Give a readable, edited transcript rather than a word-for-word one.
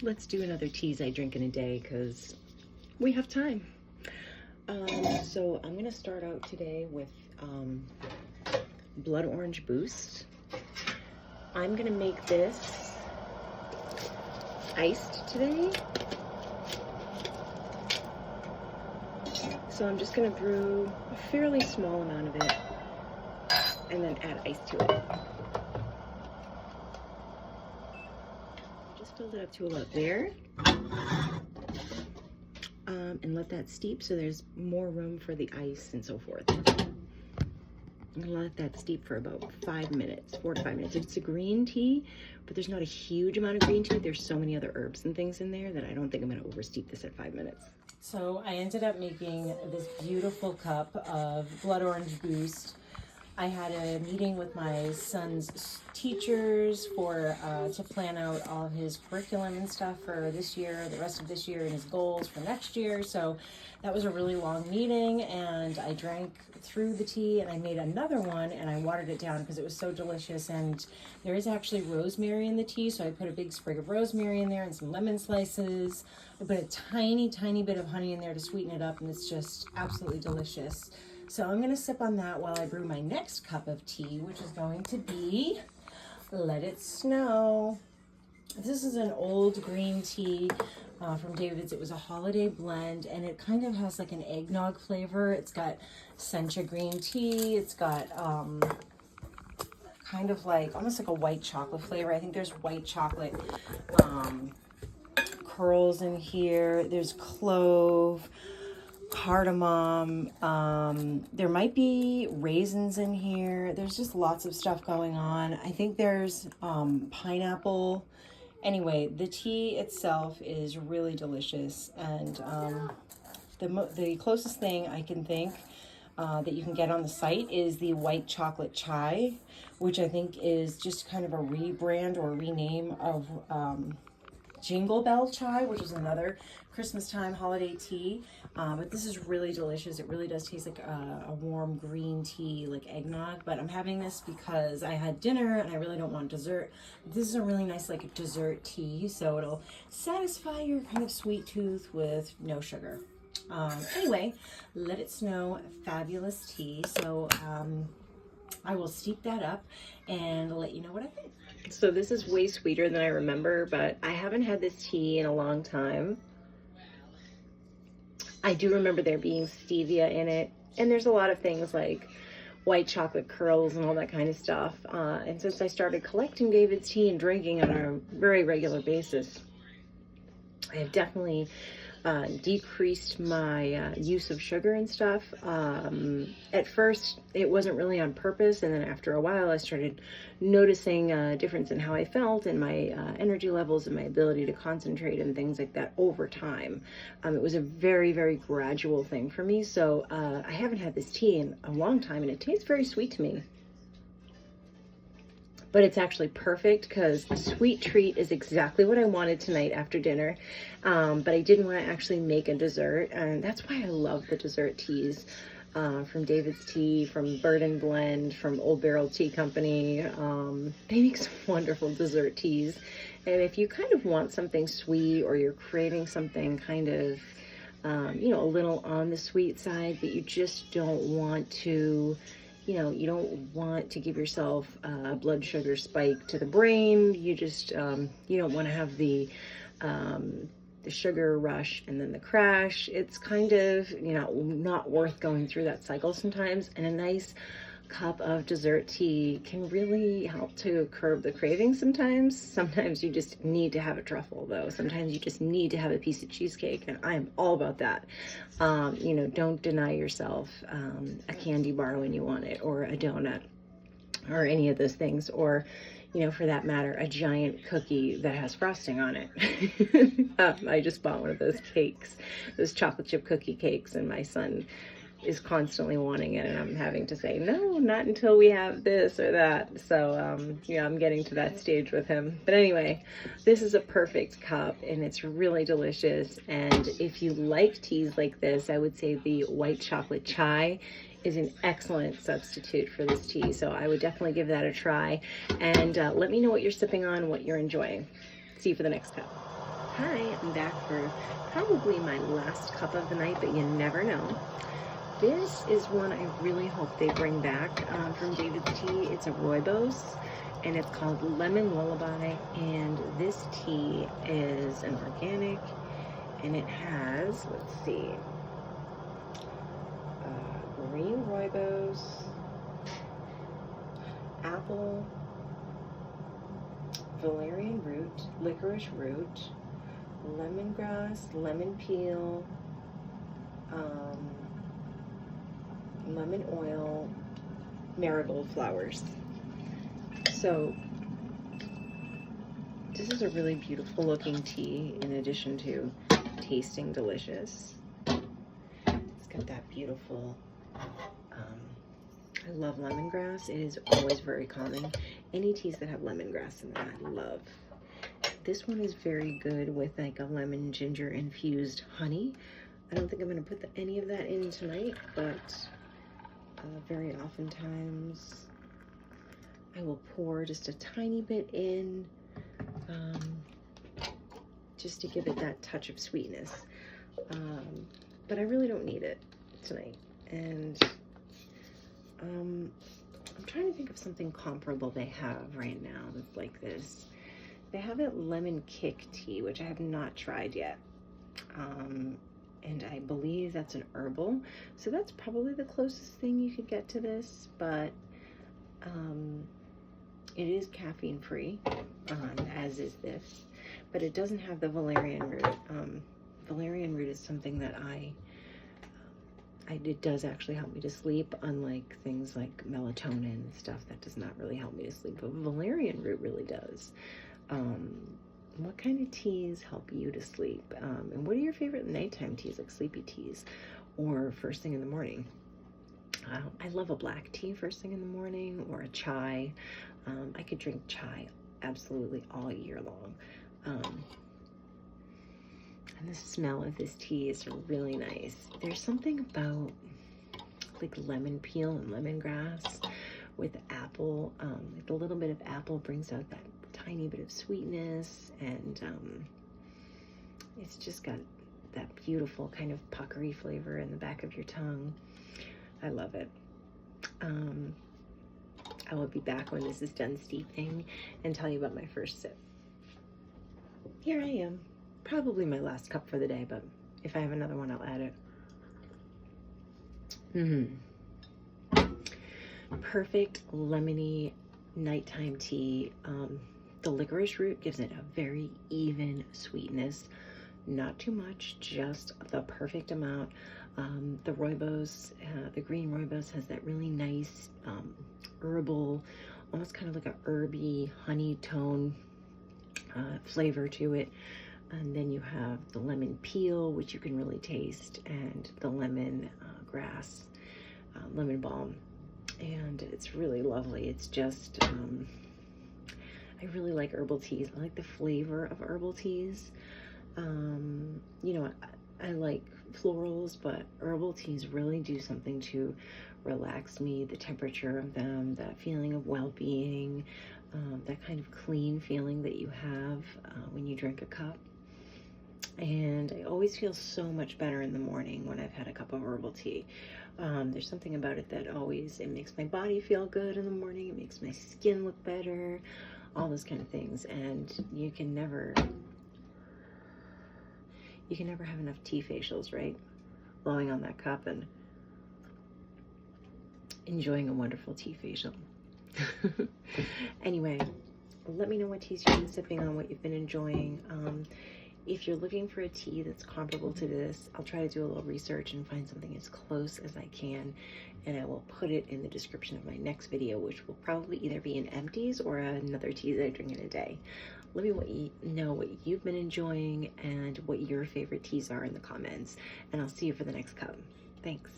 let's do another teas I drink in a day because we have time. So I'm gonna start out today with blood orange boost. I'm gonna make this iced today. So I'm just gonna brew a fairly small amount of it and then add ice to it. Just filled it up to about there. And let that steep so there's more room for the ice and so forth. I'm gonna let that steep for about 5 minutes, 4 to 5 minutes. It's a green tea, but there's not a huge amount of green tea. There's so many other herbs and things in there that I don't think I'm gonna oversteep this at 5 minutes. So I ended up making this beautiful cup of blood orange boost. I had a meeting with my son's teachers to plan out all of his curriculum and stuff for this year, the rest of this year, and his goals for next year. So that was a really long meeting, and I drank through the tea, and I made another one, and I watered it down because it was so delicious. And there is actually rosemary in the tea, so I put a big sprig of rosemary in there and some lemon slices. I put a tiny, tiny bit of honey in there to sweeten it up, and it's just absolutely delicious. So I'm going to sip on that while I brew my next cup of tea, which is going to be Let It Snow. This is an old green tea from David's. It was a holiday blend, and it kind of has like an eggnog flavor. It's got sencha green tea. It's got kind of like almost like a white chocolate flavor. I think there's white chocolate curls in here. There's clove, cardamom, there might be raisins in here. There's just lots of stuff going on. I think there's pineapple. Anyway, the tea itself is really delicious, and the closest thing I can think that you can get on the site is the white chocolate chai, which I think is just kind of a rebrand or rename of Jingle Bell Chai, which is another Christmas time holiday tea. But this is really delicious. It really does taste like a warm green tea, like eggnog. But I'm having this because I had dinner and I really don't want dessert. This is a really nice like dessert tea, so it'll satisfy your kind of sweet tooth with no sugar. Anyway, Let It Snow, fabulous tea. So I will steep that up and let you know what I think. So this is way sweeter than I remember, but I haven't had this tea in a long time. I do remember there being stevia in it, and there's a lot of things like white chocolate curls and all that kind of stuff. And since I started collecting David's tea and drinking on a very regular basis, I have definitely decreased my use of sugar and stuff. At first, it wasn't really on purpose, and then after a while, I started noticing a difference in how I felt and my energy levels and my ability to concentrate and things like that over time. It was a very, very gradual thing for me, so I haven't had this tea in a long time, and it tastes very sweet to me. But it's actually perfect because a sweet treat is exactly what I wanted tonight after dinner. But I didn't want to actually make a dessert, and that's why I love the dessert teas from David's Tea, from Bird and Blend, from Old Barrel Tea Company. They make some wonderful dessert teas. And if you kind of want something sweet, or you're craving something kind of, a little on the sweet side, but you just don't want to, you don't want to give yourself a blood sugar spike to the brain. You just, you don't want to have the sugar rush and then the crash. It's kind of, not worth going through that cycle sometimes. And a nice cup of dessert tea can really help to curb the craving sometimes. Sometimes you just need to have a truffle, though. Sometimes you just need to have a piece of cheesecake, and I'm all about that. Don't deny yourself a candy bar when you want it, or a donut, or any of those things, or for that matter, a giant cookie that has frosting on it. I just bought one of those cakes, those chocolate chip cookie cakes, and my son is constantly wanting it, and I'm having to say, no, not until we have this or that. So, I'm getting to that stage with him. But anyway, this is a perfect cup, and it's really delicious. And if you like teas like this, I would say the white chocolate chai is an excellent substitute for this tea. So I would definitely give that a try. And let me know what you're sipping on, what you're enjoying. See you for the next cup. Hi, I'm back for probably my last cup of the night, but you never know. This is one I really hope they bring back from David's Tea. It's a rooibos, and it's called Lemon Lullaby, and this tea is an organic, and it has, let's see, green rooibos, apple, valerian root, licorice root, lemongrass, lemon peel, lemon oil, marigold flowers. So this is a really beautiful looking tea in addition to tasting delicious. It's got that beautiful, I love lemongrass. It is always very calming. Any teas that have lemongrass in them, I love. This one is very good with like a lemon ginger infused honey. I don't think I'm going to put any of that in tonight, but very oftentimes I will pour just a tiny bit in just to give it that touch of sweetness. But I really don't need it tonight. And I'm trying to think of something comparable they have right now that's like this. They have it lemon kick tea, which I have not tried yet. And I believe that's an herbal. So that's probably the closest thing you could get to this, but it is caffeine free, as is this, but it doesn't have the valerian root. Valerian root is something that it does actually help me to sleep, unlike things like melatonin and stuff that does not really help me to sleep, but valerian root really does. What kind of teas help you to sleep? And what are your favorite nighttime teas, like sleepy teas or first thing in the morning? I love a black tea first thing in the morning, or a chai. I could drink chai absolutely all year long. And the smell of this tea is really nice. There's something about like lemon peel and lemongrass with apple. Like a little bit of apple brings out that tiny bit of sweetness, and it's just got that beautiful kind of puckery flavor in the back of your tongue. I love it. I will be back when this is done steeping and tell you about my first sip. Here I am. Probably my last cup for the day, but if I have another one, I'll add it. Perfect lemony nighttime tea. The licorice root gives it a very even sweetness. Not too much, just the perfect amount. The rooibos, the green rooibos has that really nice herbal, almost kind of like a herby honey tone flavor to it. And then you have the lemon peel, which you can really taste, and the lemon grass, lemon balm. And it's really lovely. It's just, I really like herbal teas. I like the flavor of herbal teas. You know, I like florals, but herbal teas really do something to relax me. The temperature of them, that feeling of well-being, that kind of clean feeling that you have when you drink a cup. And I always feel so much better in the morning when I've had a cup of herbal tea. There's something about it that it makes my body feel good in the morning. It makes my skin look better, all those kind of things. And you can never have enough tea facials, right? Blowing on that cup and enjoying a wonderful tea facial. Anyway, let me know what teas you've been sipping on, what you've been enjoying. If you're looking for a tea that's comparable to this, I'll try to do a little research and find something as close as I can, and I will put it in the description of my next video, which will probably either be an empties or another tea that I drink in a day. Let me know what you've been enjoying and what your favorite teas are in the comments, and I'll see you for the next cup. Thanks.